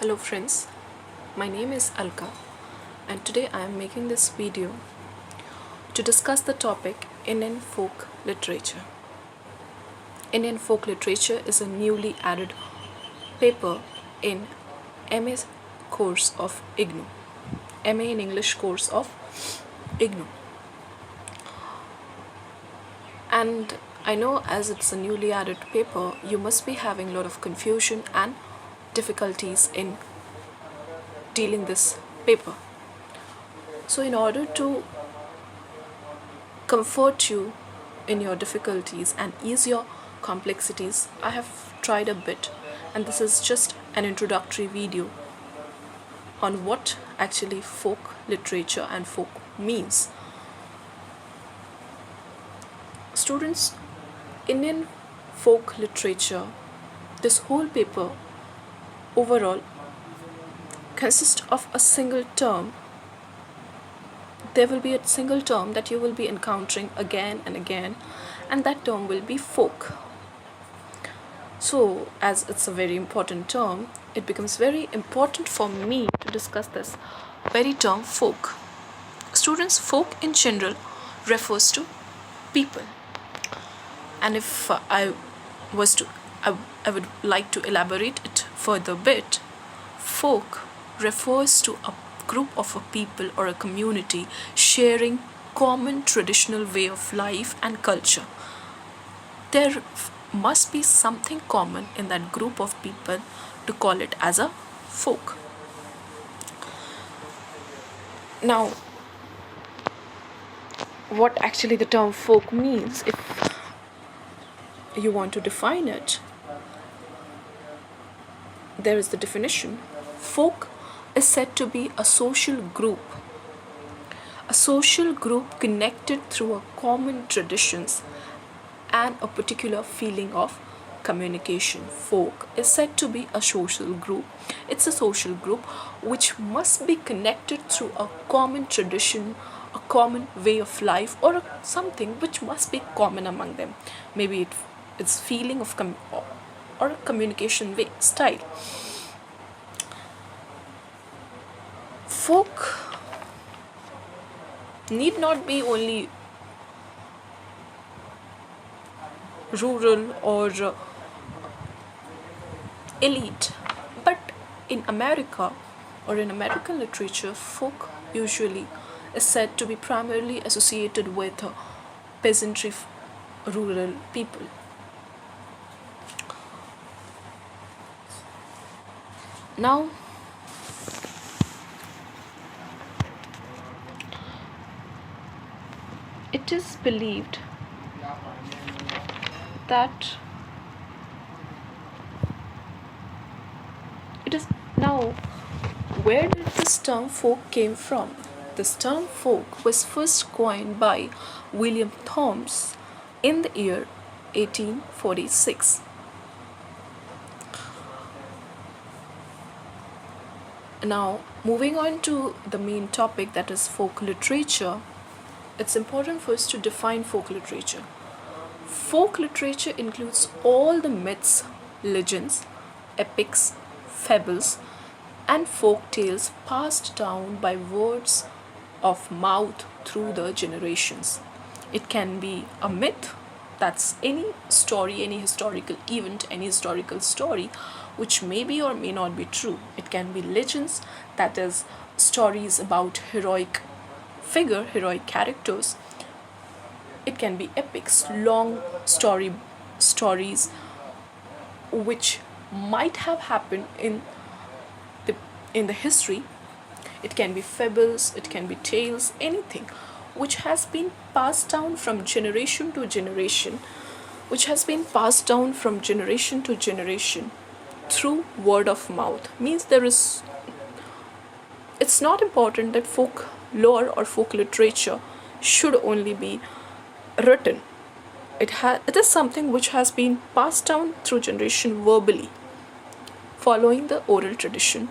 Hello friends, my name is Alka and today I am making this video to discuss the topic Indian folk literature. Indian folk literature is a newly added paper in MA course of IGNOU, MA in English course of IGNOU. And I know as it's a newly added paper, you must be having a lot of confusion and difficulties in dealing this paper. So in order to comfort you in your difficulties and ease your complexities, I have tried a bit, and this is just an introductory video on what actually folk literature and folk means. Students, Indian folk literature, this whole paper overall consists of a single term. There will be a single term that you will be encountering again and again, and that term will be folk. So, as it's a very important term, it becomes very important for me to discuss this very term folk. Students, folk in general refers to people. And if I would like to elaborate it further a bit. Folk refers to a group of a people or a community sharing common traditional way of life and culture. There must be something common in that group of people to call it as a folk. Now, what actually the term folk means, if you want to define it, there is the definition. Folk is said to be a social group connected through a common traditions and a particular feeling of communication. Folk is said to be a social group. It's a social group which must be connected through a common tradition, a common way of life, or something which must be common among them. Maybe it's feeling of or a communication way style. Folk need not be only rural or elite, but in America or in American literature, folk usually is said to be primarily associated with peasantry, rural people. Now, it is believed that it is now, where did this term folk came from? This term folk was first coined by William Thoms in the year 1846. Now, moving on to the main topic, that is folk literature, it's important for us to define folk literature. Folk literature includes all the myths, legends, epics, fables, and folk tales passed down by words of mouth through the generations. It can be a myth, that's any story, any historical event, any historical story which may be or may not be true. It can be legends, that is stories about heroic figure, heroic characters. It can be epics, long stories which might have happened in the history. It can be fables, it can be tales, anything which has been passed down from generation to generation, through word of mouth. Means it's not important that folk lore or folk literature should only be written. It is something which has been passed down through generation verbally, following the oral tradition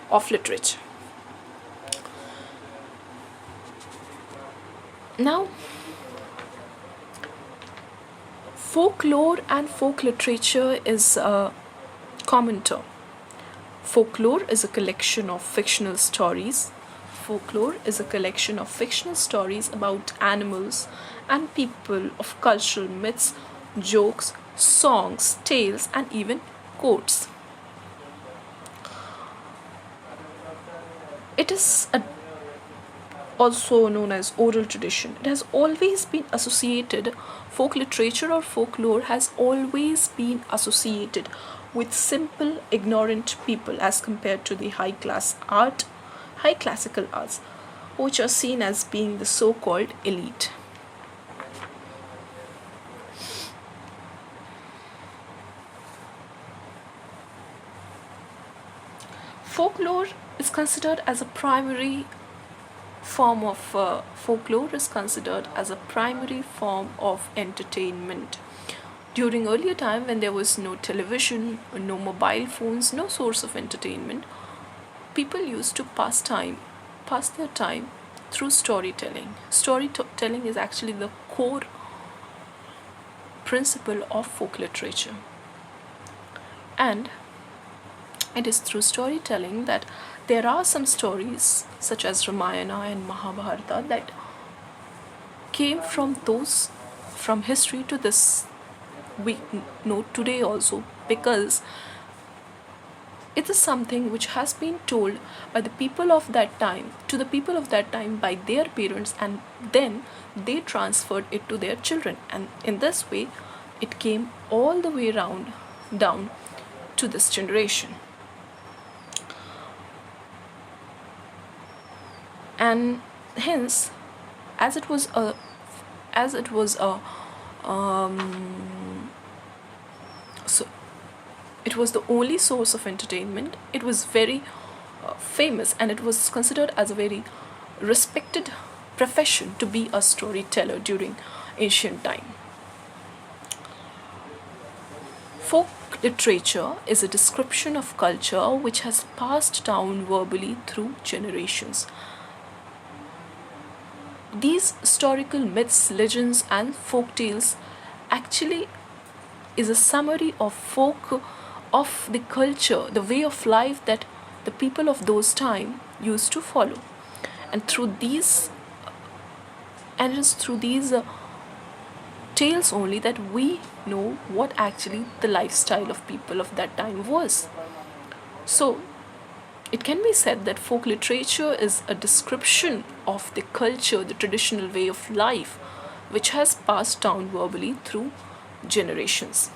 of literature. Now, folklore and folk literature is a common term. Folklore is a collection of fictional stories. Folklore is a collection of fictional stories about animals and people, of cultural myths, jokes, songs, tales, and even quotes. It is also known as oral tradition. It has always been associated, folk literature or folklore has always been associated with simple, ignorant people as compared to the high classical arts, which are seen as being the so called elite. Folklore is considered as a primary form of folklore is considered as a primary form of entertainment. During earlier time, when there was no television, no mobile phones, no source of entertainment, people used to pass their time through storytelling. Storytelling is actually the core principle of folk literature, and it is through storytelling that there are some stories such as Ramayana and Mahabharata that came from history to this we know today also, because it is something which has been told by the people of that time to the people of that time by their parents, and then they transferred it to their children, and in this way it came all the way round down to this generation. And hence, as it was a so it was the only source of entertainment. It was very famous, and it was considered as a very respected profession to be a storyteller during ancient time. Folk literature is a description of culture which has passed down verbally through generations. These historical myths, legends, and folk tales actually is a summary of the culture, the way of life that the people of those time used to follow. And it is through these tales only that we know what actually the lifestyle of people of that time was. So it can be said that folk literature is a description of the culture, the traditional way of life, which has passed down verbally through generations.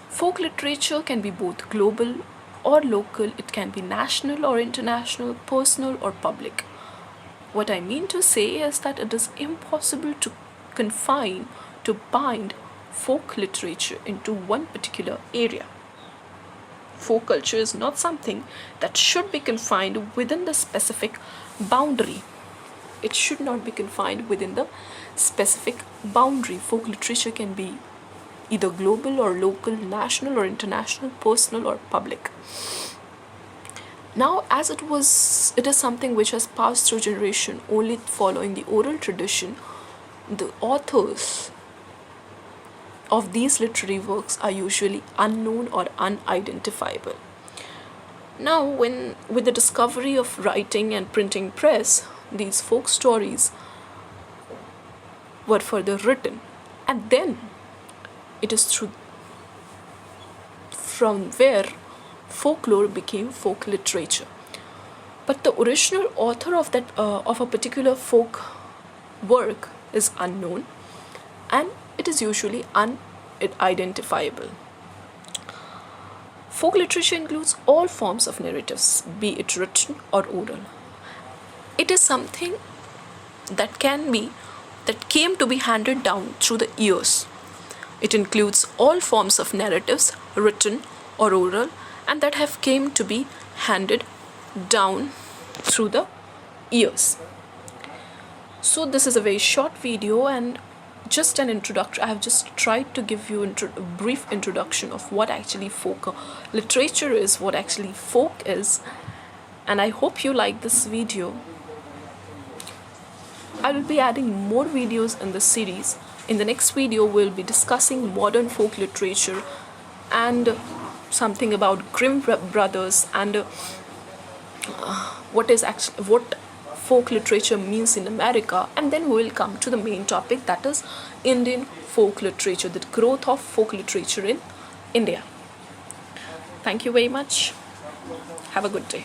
Folk literature can be both global or local, it can be national or international, personal or public. What I mean to say is that it is impossible to bind folk literature into one particular area. Folk culture is not something that should be confined within the specific boundary. It should not be confined within the specific boundary. Folk literature can be either global or local, national or international, personal or public. Now, as it is something which has passed through generation only following the oral tradition, the authors of these literary works are usually unknown or unidentifiable. Now, with the discovery of writing and printing press, these folk stories were further written, and then it is from where folklore became folk literature. But the original author of a particular folk work is unknown, and it is usually unidentifiable. Folk literature includes all forms of narratives, be it written or oral. It is something that came to be handed down through the years. It includes all forms of narratives, written or oral, and that have came to be handed down through the years. So this is a very short video and just an introduction. I have just tried to give you a brief introduction of what actually folk literature is, what actually folk is, and I hope you like this video. I will be adding more videos in this series. In the next video, we'll be discussing modern folk literature and something about Grimm brothers and what folk literature means in America, and then we will come to the main topic, that is Indian folk literature, the growth of folk literature in India. Thank you very much. Have a good day.